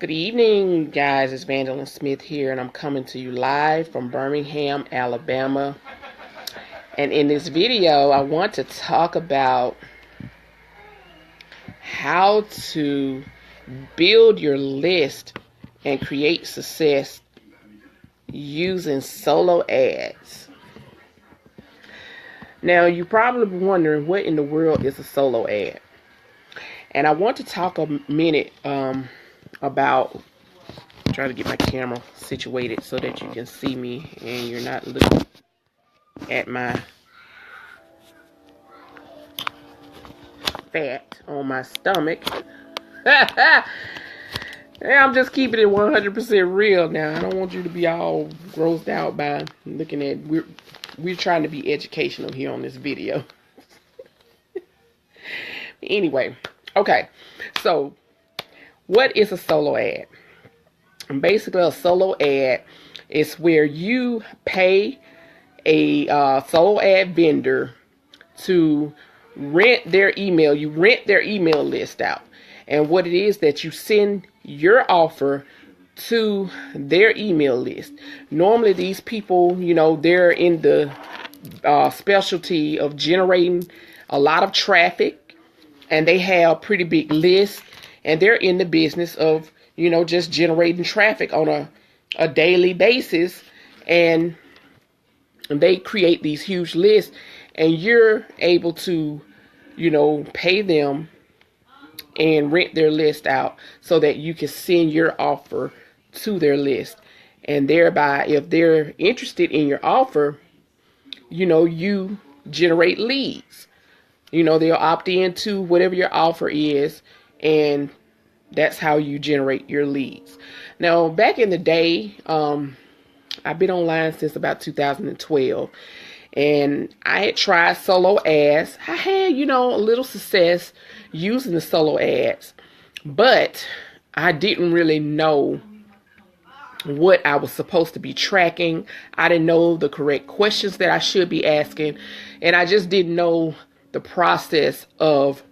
Good evening, guys. It's Vandalyn Smith here, and I'm coming to you live from Birmingham, Alabama. And in this video, I want to talk about how to build your list and create success using solo ads. Now, you're probably wondering what in the world is a solo ad. And I want to talk a minute about trying to get my camera situated so that you can see me and you're not looking at my fat on my stomach. I'm just keeping it 100% real now. I don't want you to be all grossed out by looking at, we're trying to be educational here on this video. Anyway, okay, so what is a solo ad? Basically, a solo ad is where you pay a solo ad vendor to rent their email. You rent their email list out. And what it is that you send your offer to their email list. Normally, these people, they're in the specialty of generating a lot of traffic, and they have pretty big lists, and they're in the business of, just generating traffic on a daily basis, and they create these huge lists, and you're able to, pay them and rent their list out so that you can send your offer to their list. And thereby, if they're interested in your offer, you generate leads. They'll opt into whatever your offer is, and that's how you generate your leads. Now, back in the day, I've been online since about 2012, and I had tried solo ads. I had, a little success using the solo ads, but I didn't really know what I was supposed to be tracking. I didn't know the correct questions that I should be asking, and I just didn't know the process of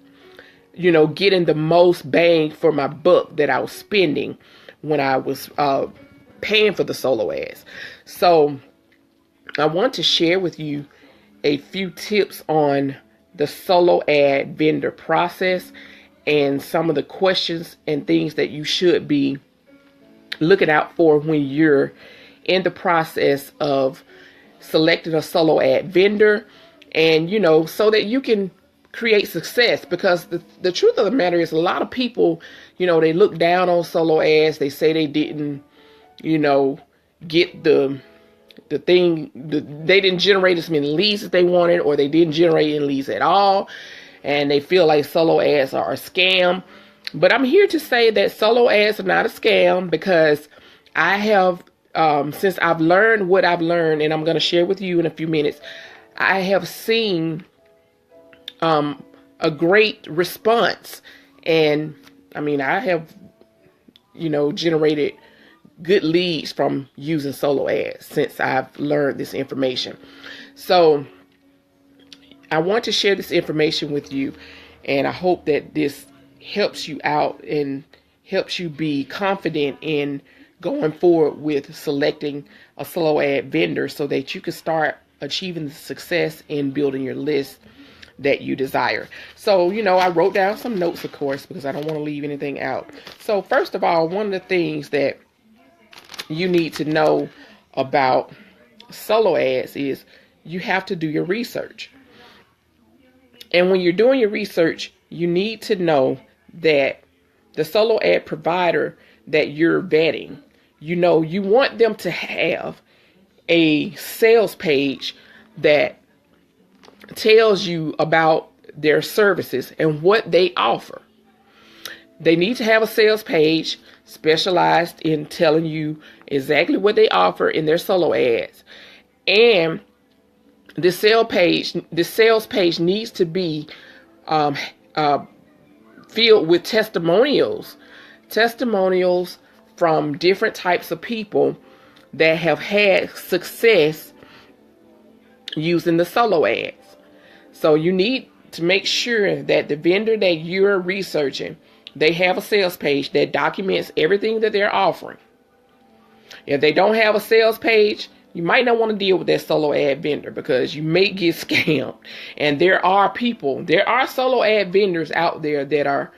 getting the most bang for my buck that I was spending when I was paying for the solo ads. So I want to share with you a few tips on the solo ad vendor process and some of the questions and things that you should be looking out for when you're in the process of selecting a solo ad vendor, and so that you can create success. Because the truth of the matter is, a lot of people, they look down on solo ads. They say they didn't, get the thing, they didn't generate as many leads as they wanted, or they didn't generate any leads at all, and they feel like solo ads are a scam. But I'm here to say that solo ads are not a scam, because I have, since I've learned what I've learned, and I'm going to share with you in a few minutes, I have seen a great response. And I have, generated good leads from using solo ads since I've learned this information. So I want to share this information with you, and I hope that this helps you out and helps you be confident in going forward with selecting a solo ad vendor so that you can start achieving the success in building your list that you desire. So, I wrote down some notes, of course, because I don't want to leave anything out. So first of all, one of the things that you need to know about solo ads is you have to do your research. And when you're doing your research, you need to know that the solo ad provider that you're vetting, you want them to have a sales page that tells you about their services and what they offer. They need to have a sales page specialized in telling you exactly what they offer in their solo ads. And the sales page needs to be filled with testimonials from different types of people that have had success using the solo ads. So you need to make sure that the vendor that you're researching they have a sales page that documents everything that they're offering. If they don't have a sales page, you might not want to deal with that solo ad vendor because you may get scammed. And there are solo ad vendors out there that are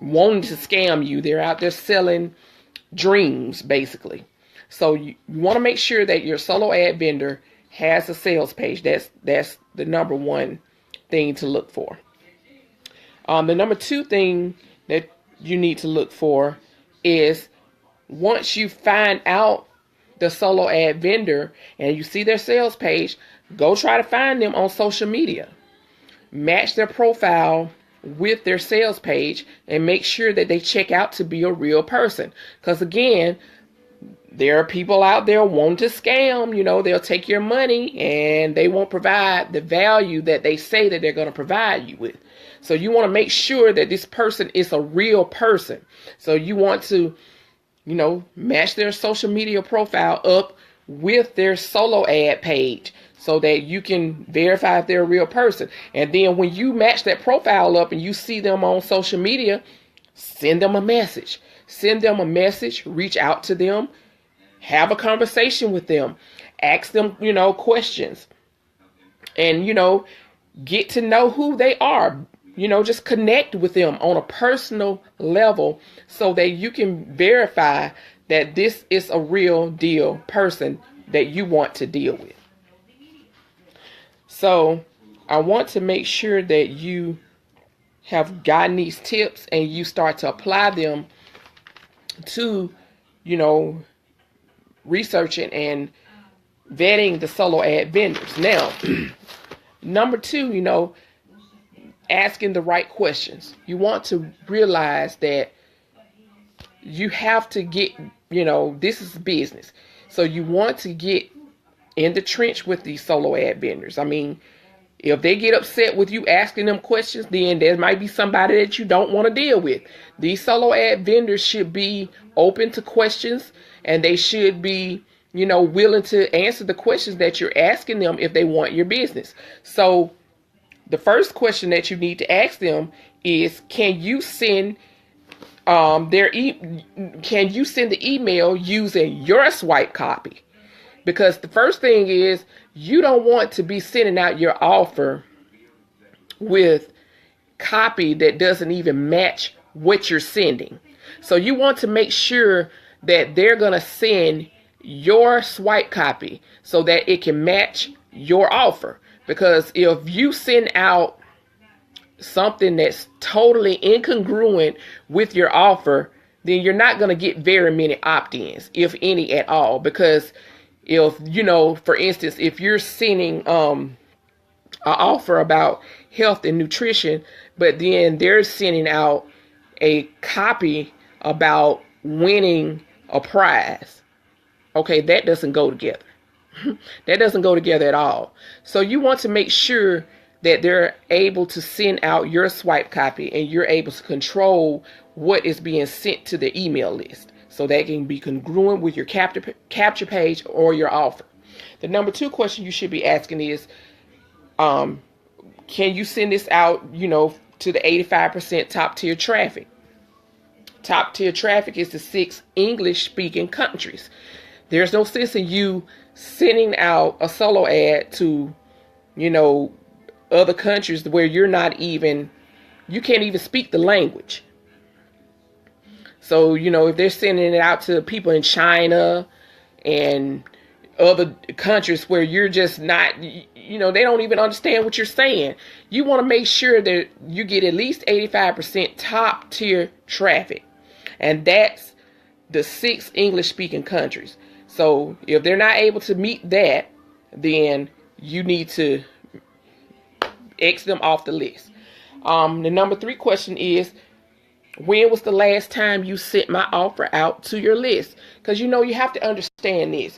wanting to scam you. They're out there selling dreams, basically. So you want to make sure that your solo ad vendor has a sales page. That's the number one thing to look for. The number two thing that you need to look for is, once you find out the solo ad vendor and you see their sales page, go try to find them on social media. Match their profile with their sales page and make sure that they check out to be a real person. Because again, there are people out there wanting to scam. They'll take your money and they won't provide the value that they say that they're going to provide you with. So you want to make sure that this person is a real person. So you want to match their social media profile up with their solo ad page so that you can verify if they're a real person. And then when you match that profile up and you see them on social media, send them a message. Reach out to them, have a conversation with them, ask them, questions, and, get to know who they are. Just connect with them on a personal level so that you can verify that this is a real deal person that you want to deal with. So I want to make sure that you have gotten these tips and you start to apply them to, researching and vetting the solo ad vendors. Now, number two, asking the right questions. You want to realize that you have to get, this is business. So you want to get in the trench with these solo ad vendors. I mean, if they get upset with you asking them questions, then there might be somebody that you don't want to deal with. These solo ad vendors should be open to questions, and they should be, willing to answer the questions that you're asking them if they want your business. So the first question that you need to ask them is, can you send can you send the email using your swipe copy? Because the first thing is, you don't want to be sending out your offer with copy that doesn't even match what you're sending. So you want to make sure that they're going to send your swipe copy so that it can match your offer. Because if you send out something that's totally incongruent with your offer, then you're not going to get very many opt-ins, if any at all. Because if, for instance, if you're sending an offer about health and nutrition, but then they're sending out a copy about winning a prize, okay, that doesn't go together. That doesn't go together at all. So you want to make sure that they're able to send out your swipe copy and you're able to control what is being sent to the email list, so that can be congruent with your capture page or your offer. The number two question you should be asking is, can you send this out, to the 85% top tier traffic? Top tier traffic is the 6 English speaking countries. There's no sense in you sending out a solo ad to, other countries where you can't even speak the language. So, if they're sending it out to people in China and other countries where you're just not, they don't even understand what you're saying, you want to make sure that you get at least 85% top tier traffic. And that's the 6 English speaking countries. So if they're not able to meet that, then you need to X them off the list. The number 3 question is, when was the last time you sent my offer out to your list? Because, you have to understand this.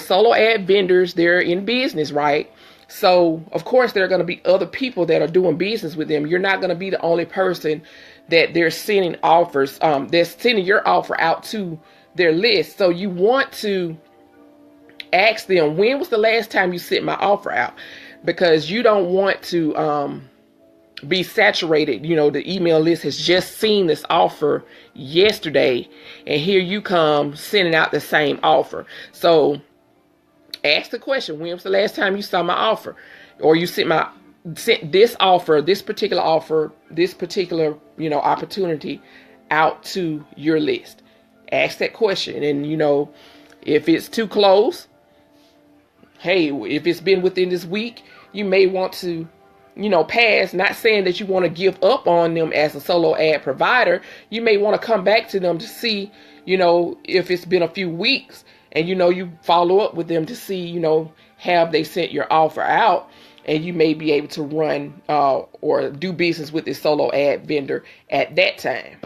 Solo ad vendors, they're in business, right? So, of course, there are going to be other people that are doing business with them. You're not going to be the only person that they're sending offers, they're sending your offer out to their list. So you want to ask them, when was the last time you sent my offer out? Because you don't want to be saturated. You know, the email list has just seen this offer yesterday, and here you come sending out the same offer. So ask the question, when was the last time you saw my offer? Or you sent this offer, this particular offer, this particular, you know, opportunity out to your list. Ask that question. And, you know, if it's too close, hey, if it's been within this week, you may want to, you know, pass. Not saying that you want to give up on them as a solo ad provider. You may want to come back to them to see, you know, if it's been a few weeks, and, you know, you follow up with them to see, you know, have they sent your offer out, and you may be able to run or do business with this solo ad vendor at that time.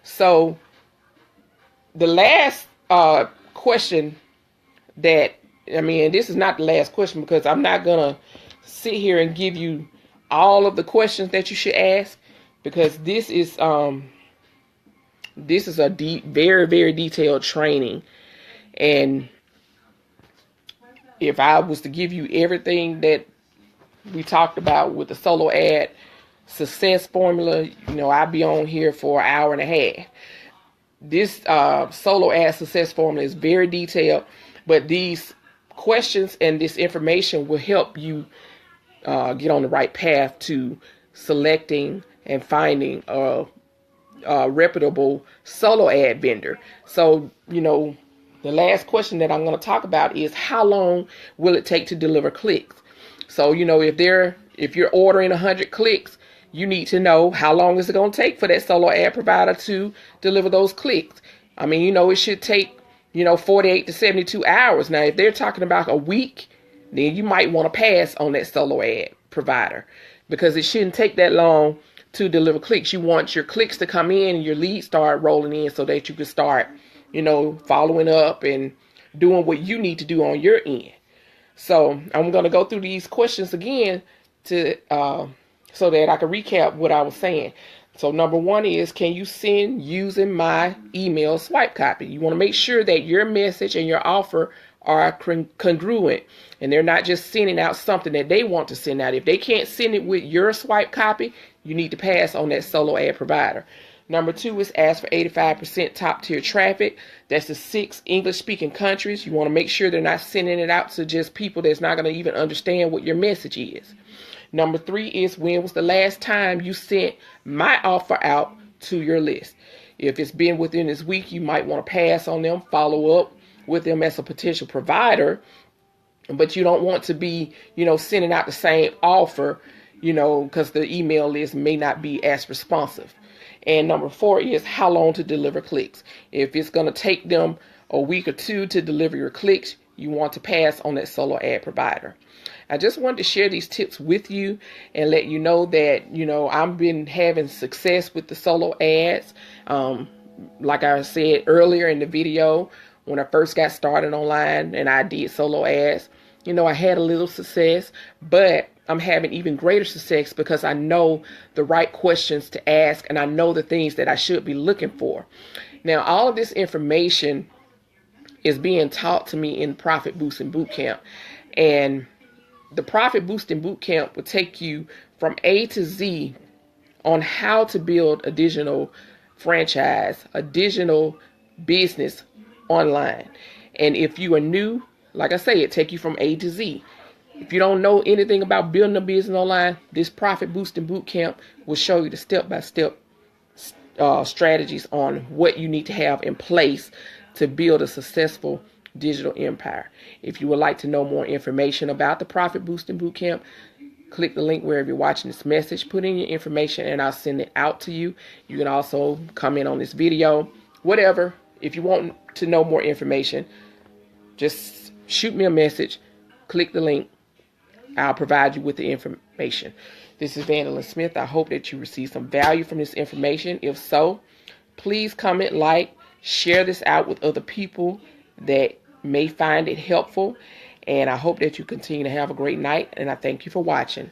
So the last question that, I mean, this is not the last question, because I'm not going to sit here and give you all of the questions that you should ask, because this is a very, very detailed training. And if I was to give you everything that we talked about with the solo ad success formula, you know, I'd be on here for an hour and a half. This solo ad success formula is very detailed, but these questions and this information will help you get on the right path to selecting and finding a reputable solo ad vendor. So, you know, the last question that I'm going to talk about is, how long will it take to deliver clicks? So, you know, if you're ordering 100 clicks, you need to know how long is it going to take for that solo ad provider to deliver those clicks. I mean, you know, it should take, you know, 48 to 72 hours. Now, if they're talking about a week, then you might want to pass on that solo ad provider, because it shouldn't take that long to deliver clicks. You want your clicks to come in and your leads start rolling in, so that you can start, you know, following up and doing what you need to do on your end. So I'm going to go through these questions again to so that I can recap what I was saying. So number one is, can you send using my email swipe copy? You want to make sure that your message and your offer are congruent, and they're not just sending out something that they want to send out. If they can't send it with your swipe copy, you need to pass on that solo ad provider. Number two is ask for 85% top tier traffic. That's the 6 English speaking countries. You want to make sure they're not sending it out to just people that's not going to even understand what your message is. Number three is, when was the last time you sent my offer out to your list? If it's been within this week, you might want to pass on them, follow up with them as a potential provider, but you don't want to be, you know, sending out the same offer, you know, because the email list may not be as responsive. And number four is, how long to deliver clicks? If it's going to take them a week or two to deliver your clicks, you want to pass on that solo ad provider. I just wanted to share these tips with you and let you know that, you know, I've been having success with the solo ads. Like I said earlier in the video, when I first got started online and I did solo ads, you know, I had a little success, but I'm having even greater success because I know the right questions to ask, and I know the things that I should be looking for. Now, all of this information is being taught to me in Profit Boosting Bootcamp, and the Profit Boosting Bootcamp will take you from A to Z on how to build a digital franchise, a digital business online. And if you are new, like I say, it take you from A to Z. If you don't know anything about building a business online, this Profit Boosting Bootcamp will show you the step-by-step strategies on what you need to have in place to build a successful digital empire. If you would like to know more information about the Profit Boosting Bootcamp, click the link wherever you're watching this message, put in your information, and I'll send it out to you. You can also comment on this video, whatever. If you want to know more information, just shoot me a message, click the link. I'll provide you with the information. This is Vandalyn Smith. I hope that you receive some value from this information. If so, please comment, like, share this out with other people that may find it helpful. And I hope that you continue to have a great night. And I thank you for watching.